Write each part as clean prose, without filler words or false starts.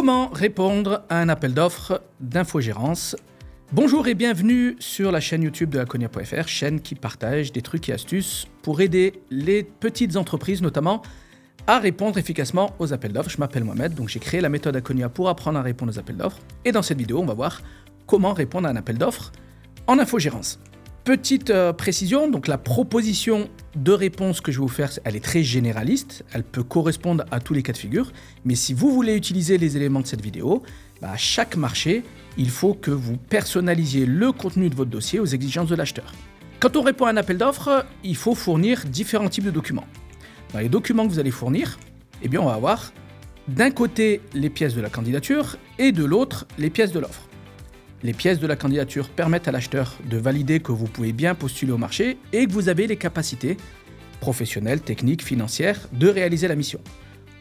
Comment répondre à un appel d'offres d'infogérance? Bonjour et bienvenue sur la chaîne YouTube de Laconia.fr, chaîne qui partage des trucs et astuces pour aider les petites entreprises notamment à répondre efficacement aux appels d'offres. Je m'appelle Mohamed, donc j'ai créé la méthode Laconia pour apprendre à répondre aux appels d'offres. Et dans cette vidéo, on va voir comment répondre à un appel d'offres en infogérance. Petite précision, donc la proposition de réponse que je vais vous faire, elle est très généraliste, elle peut correspondre à tous les cas de figure, mais si vous voulez utiliser les éléments de cette vidéo, à chaque marché, il faut que vous personnalisiez le contenu de votre dossier aux exigences de l'acheteur. Quand on répond à un appel d'offres, il faut fournir différents types de documents. Dans les documents que vous allez fournir, on va avoir d'un côté les pièces de la candidature et de l'autre les pièces de l'offre. Les pièces de la candidature permettent à l'acheteur de valider que vous pouvez bien postuler au marché et que vous avez les capacités professionnelles, techniques, financières de réaliser la mission.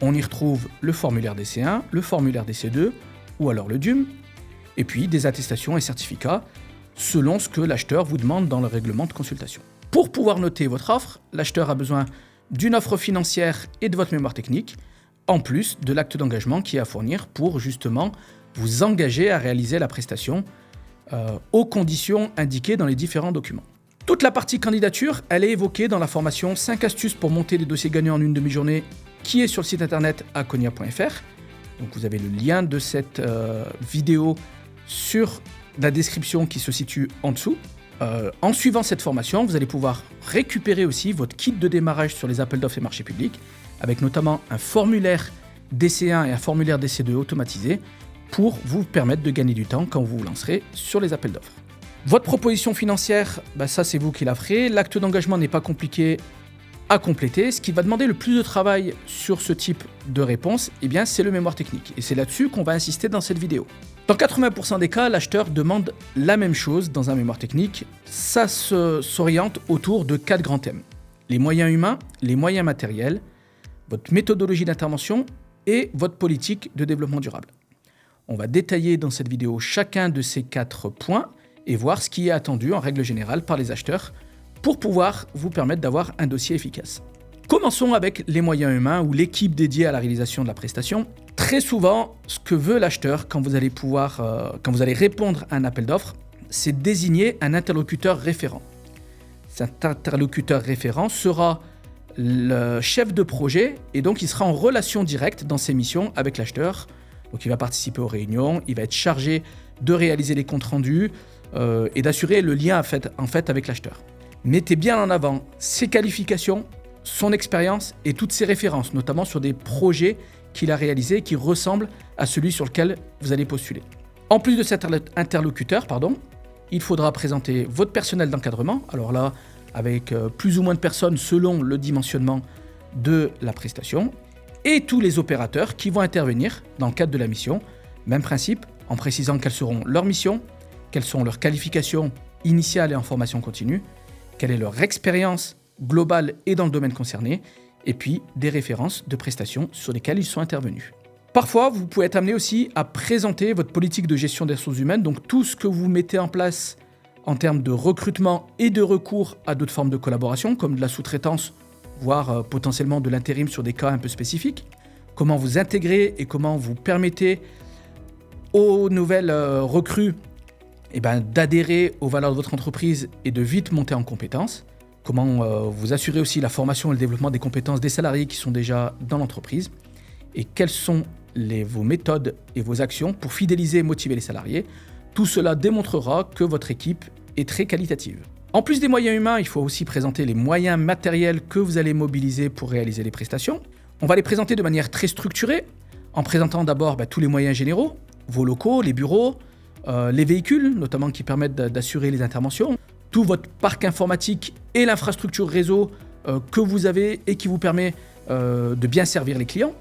On y retrouve le formulaire DC1, le formulaire DC2 ou alors le DUM, et puis des attestations et certificats selon ce que l'acheteur vous demande dans le règlement de consultation. Pour pouvoir noter votre offre, l'acheteur a besoin d'une offre financière et de votre mémoire technique, en plus de l'acte d'engagement qui est à fournir pour justement vous engager à réaliser la prestation aux conditions indiquées dans les différents documents. Toute la partie candidature, elle est évoquée dans la formation 5 astuces pour monter des dossiers gagnants en une demi-journée qui est sur le site internet laconia.fr. Donc vous avez le lien de cette vidéo sur la description qui se situe en dessous. En suivant cette formation, vous allez pouvoir récupérer aussi votre kit de démarrage sur les appels d'offres et marchés publics, avec notamment un formulaire DC1 et un formulaire DC2 automatisé pour vous permettre de gagner du temps quand vous vous lancerez sur les appels d'offres. Votre proposition financière, ça c'est vous qui la ferez. L'acte d'engagement n'est pas compliqué à compléter. Ce qui va demander le plus de travail sur ce type de réponse, c'est le mémoire technique. Et c'est là-dessus qu'on va insister dans cette vidéo. Dans 80% des cas, l'acheteur demande la même chose dans un mémoire technique. Ça s'oriente autour de 4 grands thèmes. Les moyens humains, les moyens matériels, votre méthodologie d'intervention et votre politique de développement durable. On va détailler dans cette vidéo chacun de ces 4 points et voir ce qui est attendu en règle générale par les acheteurs pour pouvoir vous permettre d'avoir un dossier efficace. Commençons avec les moyens humains ou l'équipe dédiée à la réalisation de la prestation. Très souvent, ce que veut l'acheteur quand vous allez répondre à un appel d'offres, c'est désigner un interlocuteur référent. Cet interlocuteur référent sera le chef de projet et donc il sera en relation directe dans ses missions avec l'acheteur. Donc il va participer aux réunions, il va être chargé de réaliser les comptes rendus et d'assurer le lien en fait avec l'acheteur. Mettez bien en avant ses qualifications, son expérience et toutes ses références, notamment sur des projets qu'il a réalisés qui ressemblent à celui sur lequel vous allez postuler. En plus de cet interlocuteur, il faudra présenter votre personnel d'encadrement, alors là avec plus ou moins de personnes selon le dimensionnement de la prestation, et tous les opérateurs qui vont intervenir dans le cadre de la mission. Même principe, en précisant quelles seront leurs missions, quelles sont leurs qualifications initiales et en formation continue, quelle est leur expérience globale et dans le domaine concerné, et puis des références de prestations sur lesquelles ils sont intervenus. Parfois, vous pouvez être amené aussi à présenter votre politique de gestion des ressources humaines, donc tout ce que vous mettez en place en termes de recrutement et de recours à d'autres formes de collaboration, comme de la sous-traitance, voire potentiellement de l'intérim sur des cas un peu spécifiques. Comment vous intégrez et comment vous permettez aux nouvelles recrues d'adhérer aux valeurs de votre entreprise et de vite monter en compétences. Comment vous assurez aussi la formation et le développement des compétences des salariés qui sont déjà dans l'entreprise. Et quelles sont vos méthodes et vos actions pour fidéliser et motiver les salariés. Tout cela démontrera que votre équipe est très qualitative. En plus des moyens humains, il faut aussi présenter les moyens matériels que vous allez mobiliser pour réaliser les prestations. On va les présenter de manière très structurée, en présentant d'abord tous les moyens généraux, vos locaux, les bureaux, les véhicules, notamment qui permettent d'assurer les interventions, tout votre parc informatique et l'infrastructure réseau que vous avez et qui vous permet de bien servir les clients.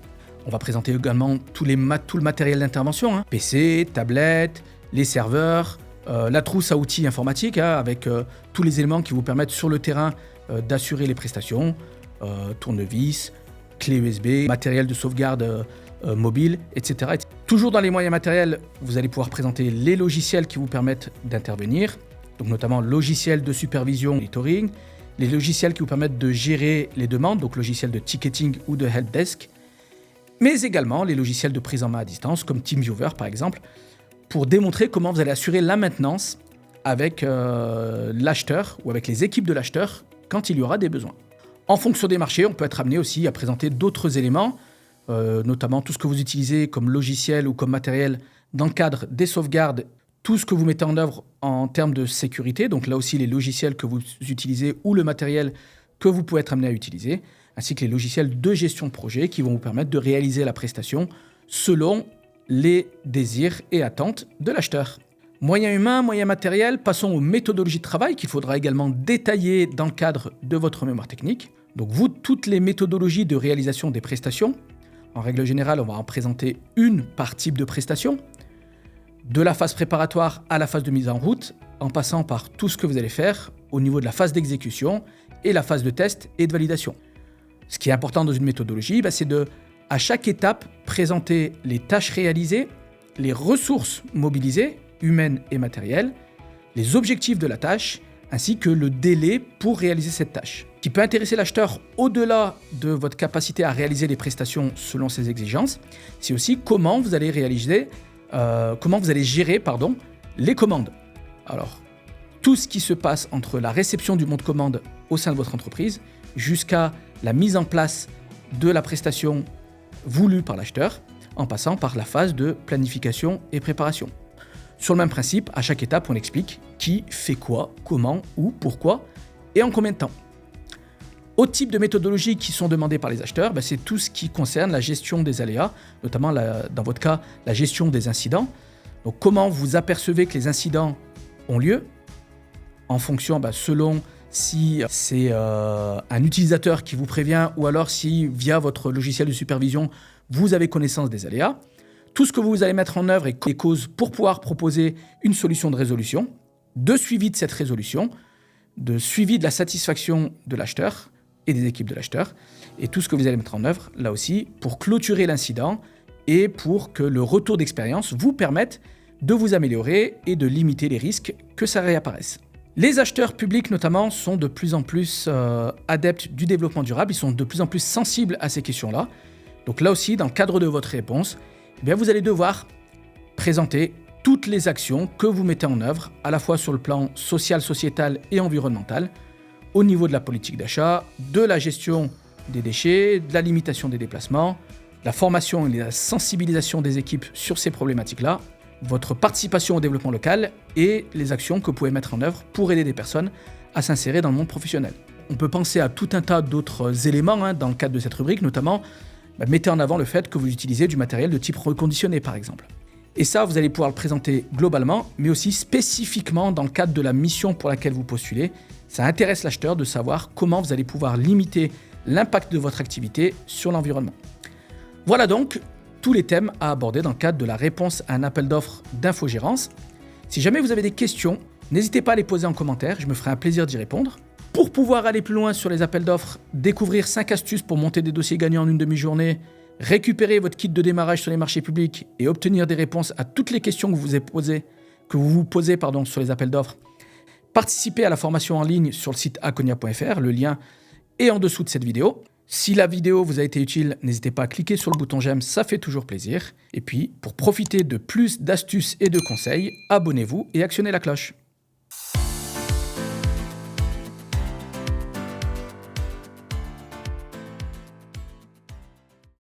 On va présenter également tout le matériel d'intervention, PC, tablettes, les serveurs, la trousse à outils informatiques avec tous les éléments qui vous permettent sur le terrain d'assurer les prestations, tournevis, clé USB, matériel de sauvegarde mobile, etc. Toujours dans les moyens matériels, vous allez pouvoir présenter les logiciels qui vous permettent d'intervenir, donc notamment logiciels de supervision, monitoring, les logiciels qui vous permettent de gérer les demandes, donc logiciels de ticketing ou de helpdesk, mais également les logiciels de prise en main à distance, comme TeamViewer par exemple, pour démontrer comment vous allez assurer la maintenance avec l'acheteur ou avec les équipes de l'acheteur quand il y aura des besoins. En fonction des marchés, on peut être amené aussi à présenter d'autres éléments, notamment tout ce que vous utilisez comme logiciel ou comme matériel dans le cadre des sauvegardes, tout ce que vous mettez en œuvre en termes de sécurité, donc là aussi les logiciels que vous utilisez ou le matériel que vous pouvez être amené à utiliser, ainsi que les logiciels de gestion de projet qui vont vous permettre de réaliser la prestation selon les désirs et attentes de l'acheteur. Moyens humains, moyens matériels, passons aux méthodologies de travail qu'il faudra également détailler dans le cadre de votre mémoire technique. Donc vous, toutes les méthodologies de réalisation des prestations, en règle générale, on va en présenter une par type de prestation, de la phase préparatoire à la phase de mise en route, en passant par tout ce que vous allez faire au niveau de la phase d'exécution et la phase de test et de validation. Ce qui est important dans une méthodologie, c'est de, à chaque étape, présenter les tâches réalisées, les ressources mobilisées, humaines et matérielles, les objectifs de la tâche, ainsi que le délai pour réaliser cette tâche. Ce qui peut intéresser l'acheteur au-delà de votre capacité à réaliser les prestations selon ses exigences, c'est aussi comment vous allez gérer les commandes. Alors, tout ce qui se passe entre la réception du bon de commande au sein de votre entreprise jusqu'à la mise en place de la prestation voulue par l'acheteur, en passant par la phase de planification et préparation. Sur le même principe, à chaque étape, on explique qui fait quoi, comment, où, pourquoi et en combien de temps. Autres types de méthodologies qui sont demandées par les acheteurs, c'est tout ce qui concerne la gestion des aléas, notamment dans votre cas, la gestion des incidents. Donc comment vous apercevez que les incidents ont lieu en fonction, selon si c'est un utilisateur qui vous prévient ou alors si via votre logiciel de supervision, vous avez connaissance des aléas. Tout ce que vous allez mettre en œuvre et les causes pour pouvoir proposer une solution de résolution, de suivi de cette résolution, de suivi de la satisfaction de l'acheteur et des équipes de l'acheteur, et tout ce que vous allez mettre en œuvre, là aussi, pour clôturer l'incident et pour que le retour d'expérience vous permette de vous améliorer et de limiter les risques que ça réapparaisse. Les acheteurs publics notamment sont de plus en plus adeptes du développement durable, ils sont de plus en plus sensibles à ces questions-là. Donc là aussi, dans le cadre de votre réponse, vous allez devoir présenter toutes les actions que vous mettez en œuvre, à la fois sur le plan social, sociétal et environnemental, au niveau de la politique d'achat, de la gestion des déchets, de la limitation des déplacements, la formation et la sensibilisation des équipes sur ces problématiques-là, votre participation au développement local et les actions que vous pouvez mettre en œuvre pour aider des personnes à s'insérer dans le monde professionnel. On peut penser à tout un tas d'autres éléments dans le cadre de cette rubrique, notamment mettez en avant le fait que vous utilisez du matériel de type reconditionné par exemple. Et ça, vous allez pouvoir le présenter globalement, mais aussi spécifiquement dans le cadre de la mission pour laquelle vous postulez. Ça intéresse l'acheteur de savoir comment vous allez pouvoir limiter l'impact de votre activité sur l'environnement. Voilà donc tous les thèmes à aborder dans le cadre de la réponse à un appel d'offres d'infogérance. Si jamais vous avez des questions, n'hésitez pas à les poser en commentaire, je me ferai un plaisir d'y répondre. Pour pouvoir aller plus loin sur les appels d'offres, découvrir 5 astuces pour monter des dossiers gagnants en une demi-journée, récupérer votre kit de démarrage sur les marchés publics et obtenir des réponses à toutes les questions que vous vous posez sur les appels d'offres, participez à la formation en ligne sur le site akonia.fr, le lien est en dessous de cette vidéo. Si la vidéo vous a été utile, n'hésitez pas à cliquer sur le bouton j'aime, ça fait toujours plaisir. Et puis, pour profiter de plus d'astuces et de conseils, abonnez-vous et actionnez la cloche.